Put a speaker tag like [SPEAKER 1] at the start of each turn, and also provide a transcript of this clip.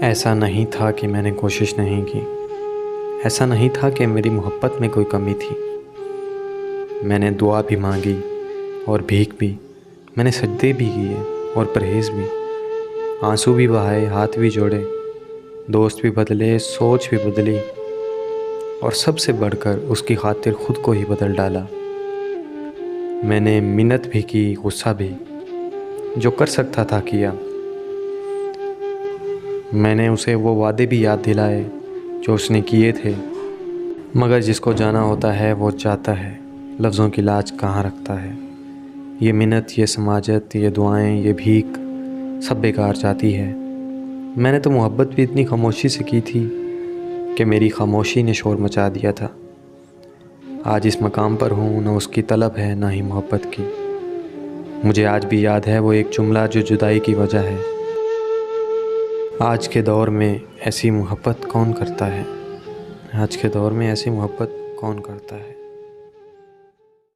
[SPEAKER 1] ऐसा नहीं था कि मैंने कोशिश नहीं की। ऐसा नहीं था कि मेरी मोहब्बत में कोई कमी थी। मैंने दुआ भी मांगी और भीख भी। मैंने सजदे भी किए और परहेज़ भी। आंसू भी बहाए, हाथ भी जोड़े, दोस्त भी बदले, सोच भी बदली, और सबसे बढ़कर उसकी खातिर ख़ुद को ही बदल डाला। मैंने मिन्नत भी की, गुस्सा भी, जो कर सकता था किया। मैंने उसे वो वादे भी याद दिलाए जो उसने किए थे, मगर जिसको जाना होता है वो जाता है, लफ्ज़ों की लाज कहाँ रखता है। ये मिन्नत, ये समाजत, ये दुआएं, ये भीख सब बेकार जाती है। मैंने तो मोहब्बत भी इतनी खामोशी से की थी कि मेरी खामोशी ने शोर मचा दिया था। आज इस मकाम पर हूँ, न उसकी तलब है ना ही मोहब्बत की। मुझे आज भी याद है वो एक जुमला जो जुदाई की वजह है। आज के दौर में ऐसी मोहब्बत कौन करता है? आज के दौर में ऐसी मोहब्बत कौन करता है?